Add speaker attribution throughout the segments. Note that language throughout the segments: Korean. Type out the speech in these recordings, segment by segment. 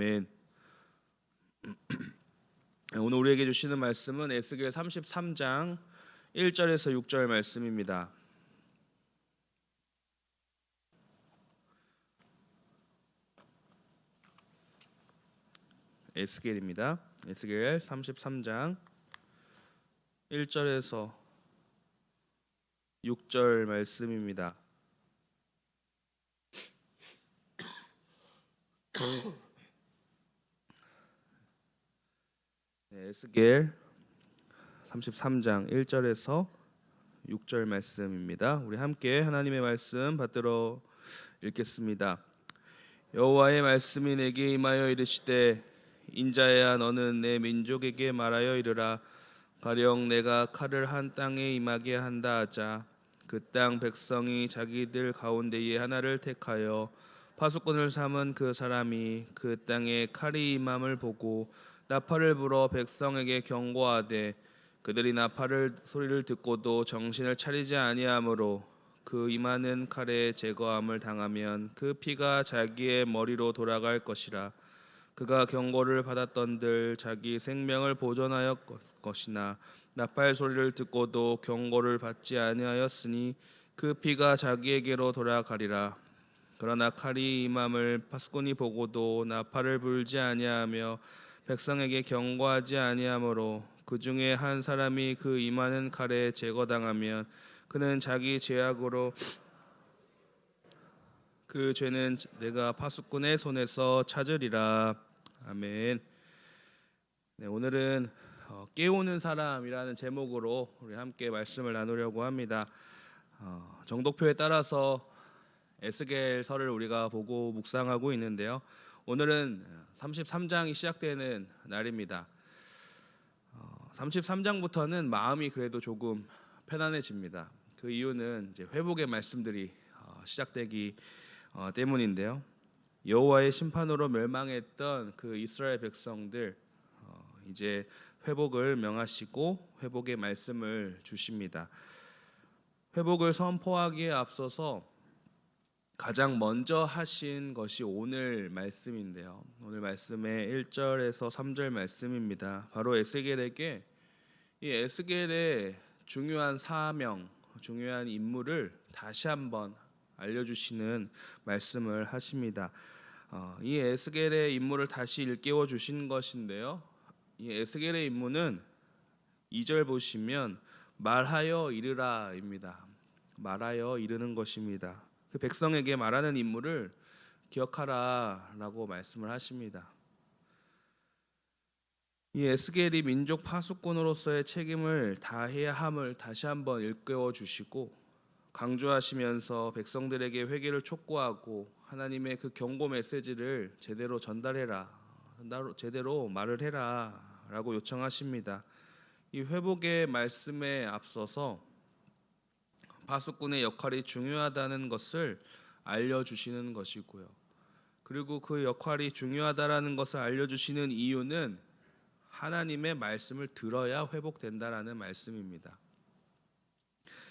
Speaker 1: 아멘. 오늘 우리에게 주시는 말씀은 에스겔 33장 1절에서 6절 말씀입니다. 에스겔입니다. 에스겔 33장 1절에서 6절 말씀입니다. 에스겔 33장 1절에서 6절 말씀입니다. 우리 함께 하나님의 말씀 받들어 읽겠습니다. 여호와의 말씀이 내게 임하여 이르시되 인자야 너는 내 민족에게 말하여 이르라. 가령 내가 칼을 한 땅에 임하게 한다 하자. 그 땅 백성이 자기들 가운데에 하나를 택하여 파수꾼을 삼은 그 사람이 그 땅에 칼이 임함을 보고 나팔을 불어 백성에게 경고하되 그들이 나팔을 소리를 듣고도 정신을 차리지 아니하므로 그 임하는 칼에 제거함을 당하면 그 피가 자기의 머리로 돌아갈 것이라. 그가 경고를 받았던들 자기 생명을 보존하여 것이나 나팔 소리를 듣고도 경고를 받지 아니하였으니 그 피가 자기에게로 돌아가리라. 그러나 칼이 임함을 파수꾼이 보고도 나팔을 불지 아니하며 백성에게 경고하지 아니하므로 그 중에 한 사람이 그 임하는 칼에 제거당하면 그는 자기 죄악으로 그 죄는 내가 파수꾼의 손에서 찾으리라. 아멘. 네, 오늘은 깨우는 사람이라는 제목으로 우리 함께 말씀을 나누려고 합니다. 정독표에 따라서 에스겔서를 우리가 보고 묵상하고 있는데요. 오늘은 33장이 시작되는 날입니다. 33장부터는 마음이 그래도 조금 편안해집니다. 그 이유는 이제 회복의 말씀들이 시작되기 때문인데요. 여호와의 심판으로 멸망했던 그 이스라엘 백성들 이제 회복을 명하시고 회복의 말씀을 주십니다. 회복을 선포하기에 앞서서 가장 먼저 하신 것이 오늘 말씀인데요. 오늘 말씀의 1절에서 3절 말씀입니다. 바로 에스겔에게 이 에스겔의 중요한 사명, 중요한 임무를 다시 한번 알려주시는 말씀을 하십니다. 이 에스겔의 임무를 다시 일깨워 주신 것인데요. 이 에스겔의 임무는 2절 보시면 말하여 이르라입니다. 말하여 이르는 것입니다. 그 백성에게 말하는 임무를 기억하라라고 말씀을 하십니다. 이 에스겔이 민족 파수꾼으로서의 책임을 다해야 함을 다시 한번 일깨워 주시고 강조하시면서 백성들에게 회개를 촉구하고 하나님의 그 경고 메시지를 제대로 전달해라, 제대로 말을 해라라고 요청하십니다. 이 회복의 말씀에 앞서서 파수꾼의 역할이 중요하다는 것을 알려주시는 것이고요. 그리고 그 역할이 중요하다라는 것을 알려주시는 이유는 하나님의 말씀을 들어야 회복된다라는 말씀입니다.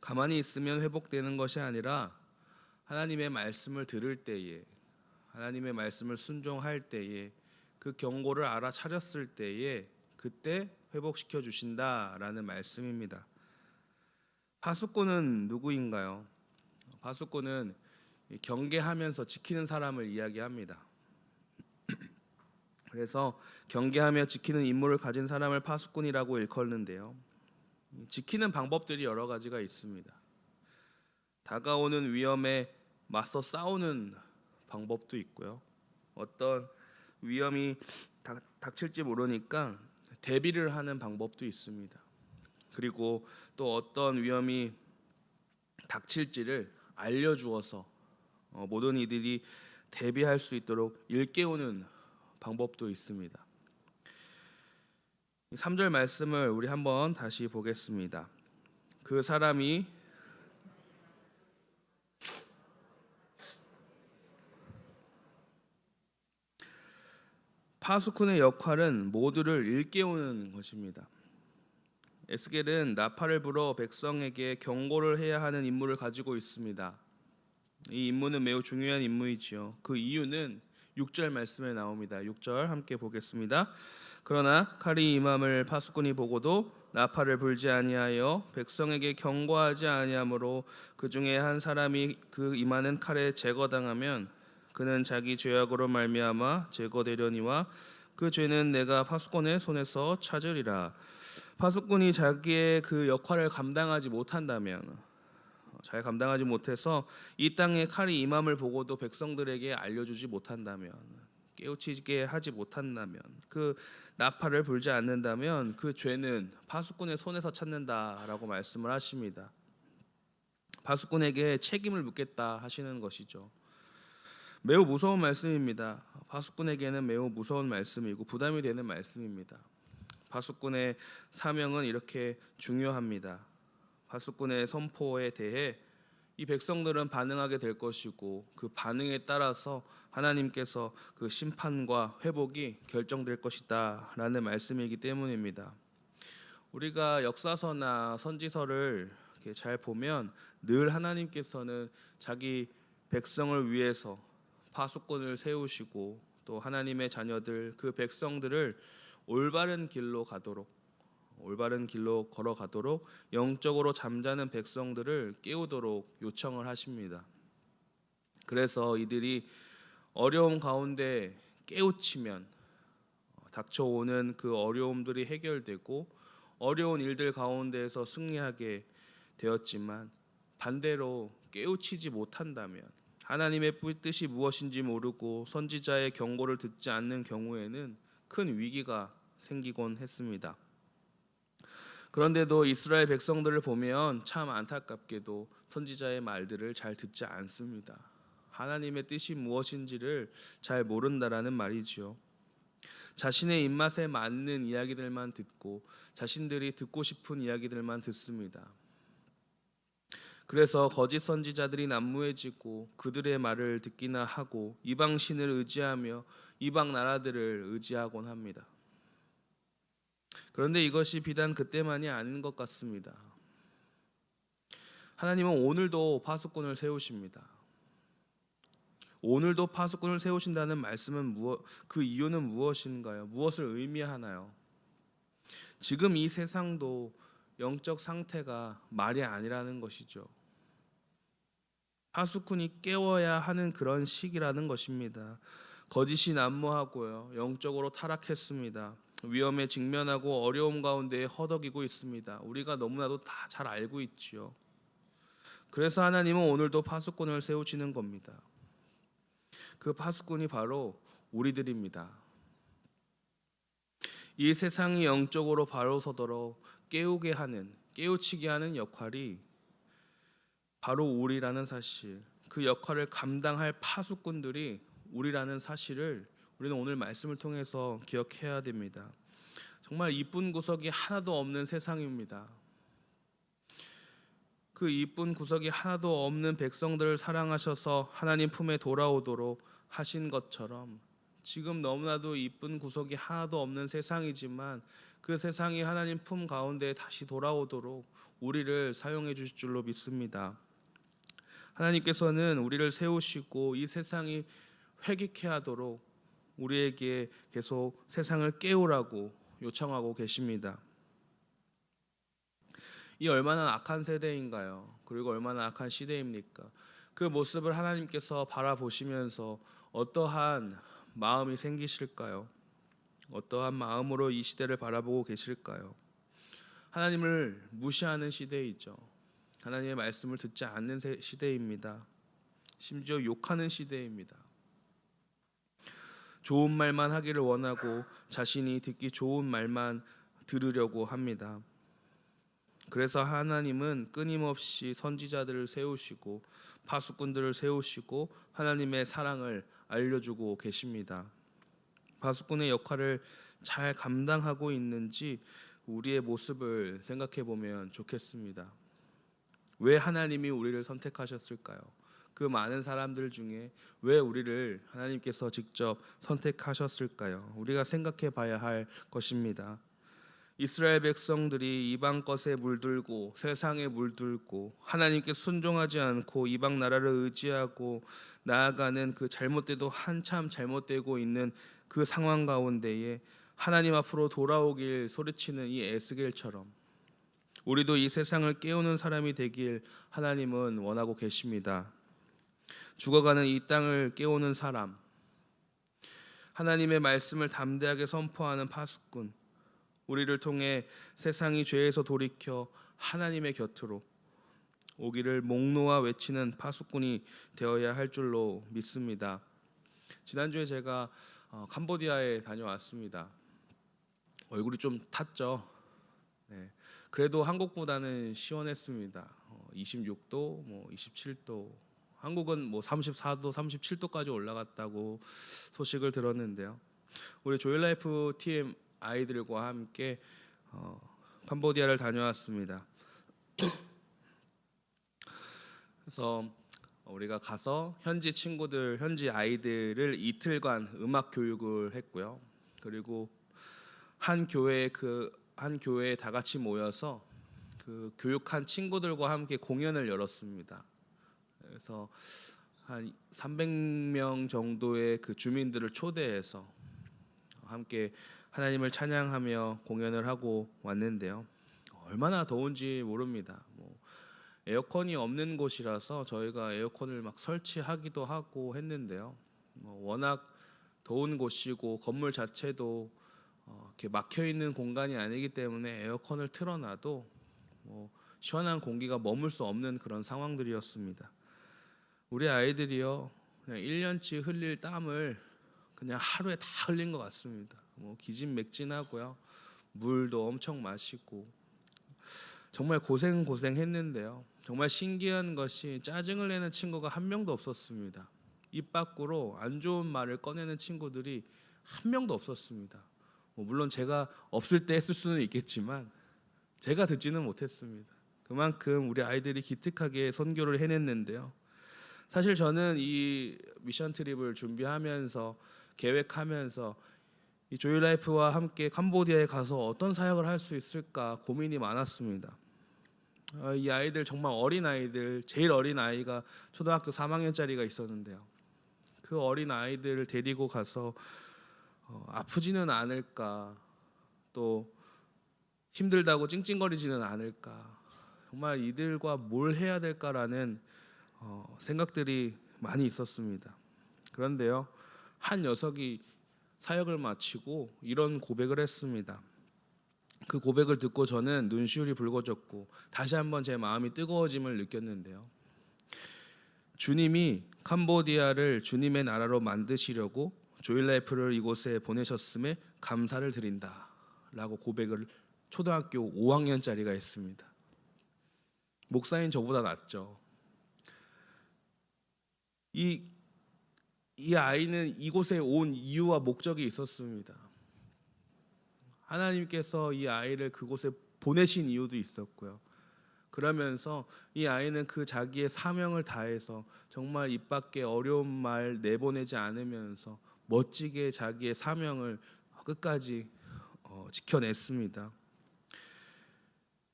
Speaker 1: 가만히 있으면 회복되는 것이 아니라 하나님의 말씀을 들을 때에, 하나님의 말씀을 순종할 때에, 그 경고를 알아차렸을 때에 그때 회복시켜 주신다라는 말씀입니다. 파수꾼은 누구인가요? 파수꾼은 경계하면서 지키는 사람을 이야기합니다. 그래서 경계하며 지키는 임무를 가진 사람을 파수꾼이라고 일컫는데요. 지키는 방법들이 여러 가지가 있습니다. 다가오는 위험에 맞서 싸우는 방법도 있고요. 어떤 위험이 닥칠지 모르니까 대비를 하는 방법도 있습니다. 그리고 또 어떤 위험이 닥칠지를 알려주어서 모든 이들이 대비할 수 있도록 일깨우는 방법도 있습니다. 3절 말씀을 우리 한번 다시 보겠습니다. 그 사람이 파수꾼의 역할은 모두를 일깨우는 것입니다. 에스겔은 나팔을 불어 백성에게 경고를 해야 하는 임무를 가지고 있습니다. 이 임무는 매우 중요한 임무이지요. 그 이유는 6절 말씀에 나옵니다. 6절 함께 보겠습니다. 그러나 칼이 임함을 파수꾼이 보고도 나팔을 불지 아니하여 백성에게 경고하지 아니하므로 그 중에 한 사람이 그 임하는 칼에 제거당하면 그는 자기 죄악으로 말미암아 제거되려니와 그 죄는 내가 파수꾼의 손에서 찾으리라. 파수꾼이 자기의 그 역할을 감당하지 못한다면, 잘 감당하지 못해서 이 땅에 칼이 임함을 보고도 백성들에게 알려주지 못한다면, 깨우치게 하지 못한다면, 그 나팔을 불지 않는다면 그 죄는 파수꾼의 손에서 찾는다라고 말씀을 하십니다. 파수꾼에게 책임을 묻겠다 하시는 것이죠. 매우 무서운 말씀입니다. 파수꾼에게는 매우 무서운 말씀이고 부담이 되는 말씀입니다. 파수꾼의 사명은 이렇게 중요합니다. 파수꾼의 선포에 대해 이 백성들은 반응하게 될 것이고 그 반응에 따라서 하나님께서 그 심판과 회복이 결정될 것이다 라는 말씀이기 때문입니다. 우리가 역사서나 선지서를 이렇게 잘 보면 늘 하나님께서는 자기 백성을 위해서 파수꾼을 세우시고 또 하나님의 자녀들 그 백성들을 올바른 길로 걸어가도록 영적으로 잠자는 백성들을 깨우도록 요청을 하십니다. 그래서 이들이 어려움 가운데 깨우치면 닥쳐오는 그 어려움들이 해결되고 어려운 일들 가운데에서 승리하게 되었지만 반대로 깨우치지 못한다면 하나님의 뜻이 무엇인지 모르고 선지자의 경고를 듣지 않는 경우에는 큰 위기가 생기곤 했습니다. 그런데도 이스라엘 백성들을 보면 참 안타깝게도 선지자의 말들을 잘 듣지 않습니다. 하나님의 뜻이 무엇인지를 잘 모른다라는 말이죠. 자신의 입맛에 맞는 이야기들만 듣고 자신들이 듣고 싶은 이야기들만 듣습니다. 그래서 거짓 선지자들이 난무해지고 그들의 말을 듣기나 하고 이방 신을 의지하며 이방 나라들을 의지하곤 합니다. 그런데 이것이 비단 그때만이 아닌 것 같습니다. 하나님은 오늘도 파수꾼을 세우십니다. 오늘도 파수꾼을 세우신다는 말씀은 그 이유는 무엇인가요? 무엇을 의미하나요? 지금 이 세상도 영적 상태가 말이 아니라는 것이죠. 파수꾼이 깨워야 하는 그런 시기라는 것입니다. 거짓이 난무하고요. 영적으로 타락했습니다. 위험에 직면하고 어려움 가운데 허덕이고 있습니다. 우리가 너무나도 다 잘 알고 있지요. 그래서 하나님은 오늘도 파수꾼을 세우시는 겁니다. 그 파수꾼이 바로 우리들입니다. 이 세상이 영적으로 바로 서도록 깨우치게 하는 역할이 바로 우리라는 사실, 그 역할을 감당할 파수꾼들이 우리라는 사실을 우리는 오늘 말씀을 통해서 기억해야 됩니다. 정말 이쁜 구석이 하나도 없는 세상입니다. 그 이쁜 구석이 하나도 없는 백성들을 사랑하셔서 하나님 품에 돌아오도록 하신 것처럼 지금 너무나도 이쁜 구석이 하나도 없는 세상이지만 그 세상이 하나님 품 가운데 다시 돌아오도록 우리를 사용해 주실 줄로 믿습니다. 하나님께서는 우리를 세우시고 이 세상이 회개케 하도록 우리에게 계속 세상을 깨우라고 요청하고 계십니다. 이 얼마나 악한 세대인가요? 그리고 얼마나 악한 시대입니까? 그 모습을 하나님께서 바라보시면서 어떠한 마음이 생기실까요? 어떠한 마음으로 이 시대를 바라보고 계실까요? 하나님을 무시하는 시대이죠. 하나님의 말씀을 듣지 않는 시대입니다. 심지어 욕하는 시대입니다. 좋은 말만 하기를 원하고 자신이 듣기 좋은 말만 들으려고 합니다. 그래서 하나님은 끊임없이 선지자들을 세우시고 파수꾼들을 세우시고 하나님의 사랑을 알려주고 계십니다. 파수꾼의 역할을 잘 감당하고 있는지 우리의 모습을 생각해 보면 좋겠습니다. 왜 하나님이 우리를 선택하셨을까요? 그 많은 사람들 중에 왜 우리를 하나님께서 직접 선택하셨을까요? 우리가 생각해 봐야 할 것입니다. 이스라엘 백성들이 이방 것에 물들고 세상에 물들고 하나님께 순종하지 않고 이방 나라를 의지하고 나아가는 그 잘못되도 한참 잘못되고 있는 그 상황 가운데에 하나님 앞으로 돌아오길 소리치는 이 에스겔처럼 우리도 이 세상을 깨우는 사람이 되길 하나님은 원하고 계십니다. 죽어가는 이 땅을 깨우는 사람, 하나님의 말씀을 담대하게 선포하는 파수꾼, 우리를 통해 세상이 죄에서 돌이켜 하나님의 곁으로 오기를 목 놓아 외치는 파수꾼이 되어야 할 줄로 믿습니다. 지난주에 제가 캄보디아에 다녀왔습니다. 얼굴이 좀 탔죠. 네. 그래도 한국보다는 시원했습니다. 26도, 27도. 한국은 34도, 37도까지 올라갔다고 소식을 들었는데요. 우리 조일라이프 팀 아이들과 함께 캄보디아를 다녀왔습니다. 그래서 우리가 가서 현지 친구들, 현지 아이들을 이틀간 음악 교육을 했고요. 그리고 한 교회에 다 같이 모여서 그 교육한 친구들과 함께 공연을 열었습니다. 그래서 한 300명 정도의 그 주민들을 초대해서 함께 하나님을 찬양하며 공연을 하고 왔는데요. 얼마나 더운지 모릅니다. 에어컨이 없는 곳이라서 저희가 에어컨을 막 설치하기도 하고 했는데요. 워낙 더운 곳이고 건물 자체도 이렇게 막혀 있는 공간이 아니기 때문에 에어컨을 틀어놔도 시원한 공기가 머물 수 없는 그런 상황들이었습니다. 우리 아이들이요, 그냥 1년치 흘릴 땀을 그냥 하루에 다 흘린 것 같습니다. 기진맥진하고요, 물도 엄청 마시고 정말 고생했는데요. 정말 신기한 것이 짜증을 내는 친구가 한 명도 없었습니다. 입 밖으로 안 좋은 말을 꺼내는 친구들이 한 명도 없었습니다. 물론 제가 없을 때 했을 수는 있겠지만 제가 듣지는 못했습니다. 그만큼 우리 아이들이 기특하게 선교를 해냈는데요. 사실 저는 이 미션 트립을 준비하면서 계획하면서 이 조이라이프와 함께 캄보디아에 가서 어떤 사역을 할 수 있을까 고민이 많았습니다. 이 아이들 정말 어린 아이들, 제일 어린 아이가 초등학교 3학년짜리가 있었는데요. 그 어린 아이들을 데리고 가서 아프지는 않을까, 또 힘들다고 찡찡거리지는 않을까, 정말 이들과 뭘 해야 될까라는 생각들이 많이 있었습니다. 그런데요, 한 녀석이 사역을 마치고 이런 고백을 했습니다. 그 고백을 듣고 저는 눈시울이 붉어졌고 다시 한번 제 마음이 뜨거워짐을 느꼈는데요. 주님이 캄보디아를 주님의 나라로 만드시려고 조일라이프를 이곳에 보내셨음에 감사를 드린다 라고 고백을 초등학교 5학년짜리가 했습니다. 목사인 저보다 낫죠. 이 아이는 이곳에 온 이유와 목적이 있었습니다. 하나님께서 이 아이를 그곳에 보내신 이유도 있었고요. 그러면서 이 아이는 그 자기의 사명을 다해서 정말 입 밖에 어려운 말 내보내지 않으면서 멋지게 자기의 사명을 끝까지 지켜냈습니다.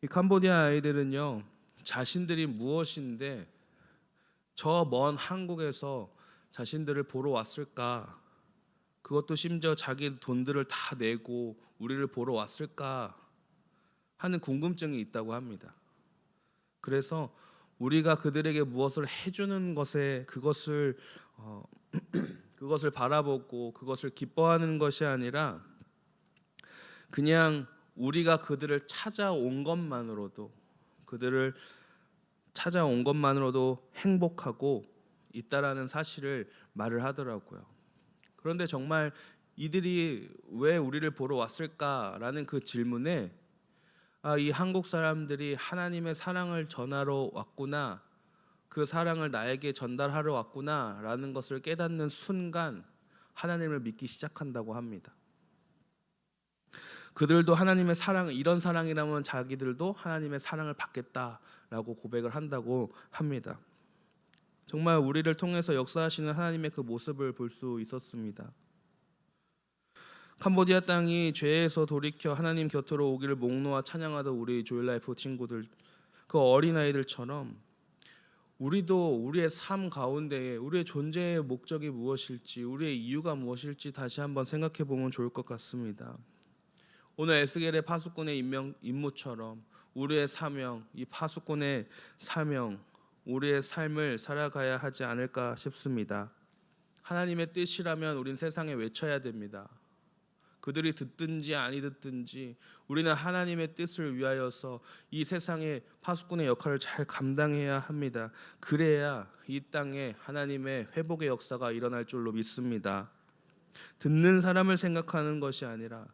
Speaker 1: 이 캄보디아 아이들은요, 자신들이 무엇인데 저 먼 한국에서 자신들을 보러 왔을까? 그것도 심지어 자기 돈들을 다 내고 우리를 보러 왔을까 하는 궁금증이 있다고 합니다. 그래서 우리가 그들에게 무엇을 해주는 것에 그것을 바라보고 그것을 기뻐하는 것이 아니라 그냥 우리가 그들을 찾아온 것만으로도 행복하고 있다라는 사실을 말을 하더라고요. 그런데 정말 이들이 왜 우리를 보러 왔을까라는 그 질문에 이 한국 사람들이 하나님의 사랑을 전하러 왔구나, 그 사랑을 나에게 전달하러 왔구나라는 것을 깨닫는 순간 하나님을 믿기 시작한다고 합니다. 그들도 하나님의 사랑, 이런 사랑이라면 자기들도 하나님의 사랑을 받겠다라고 고백을 한다고 합니다. 정말 우리를 통해서 역사하시는 하나님의 그 모습을 볼 수 있었습니다. 캄보디아 땅이 죄에서 돌이켜 하나님 곁으로 오기를 목놓아 찬양하던 우리 조일라이프 친구들, 그 어린아이들처럼 우리도 우리의 삶 가운데에 우리의 존재의 목적이 무엇일지, 우리의 이유가 무엇일지 다시 한번 생각해 보면 좋을 것 같습니다. 오늘 에스겔의 파수꾼의 임무처럼 우리의 사명, 이 파수꾼의 사명, 우리의 삶을 살아가야 하지 않을까 싶습니다. 하나님의 뜻이라면 우린 세상에 외쳐야 됩니다. 그들이 듣든지 아니 듣든지 우리는 하나님의 뜻을 위하여서 이 세상의 파수꾼의 역할을 잘 감당해야 합니다. 그래야 이 땅에 하나님의 회복의 역사가 일어날 줄로 믿습니다. 듣는 사람을 생각하는 것이 아니라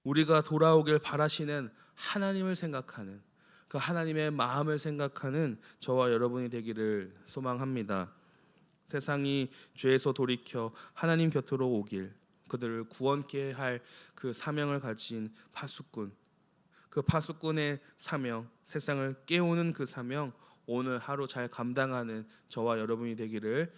Speaker 1: 우리가 돌아오길 바라시는 하나님을 생각하는, 그 하나님의 마음을 생각하는 저와 여러분이 되기를 소망합니다. 세상이 죄에서 돌이켜 하나님 곁으로 오길, 그들을 구원케 할 그 사명을 가진 파수꾼, 그 파수꾼의 사명, 세상을 깨우는 그 사명, 오늘 하루 잘 감당하는 저와 여러분이 되기를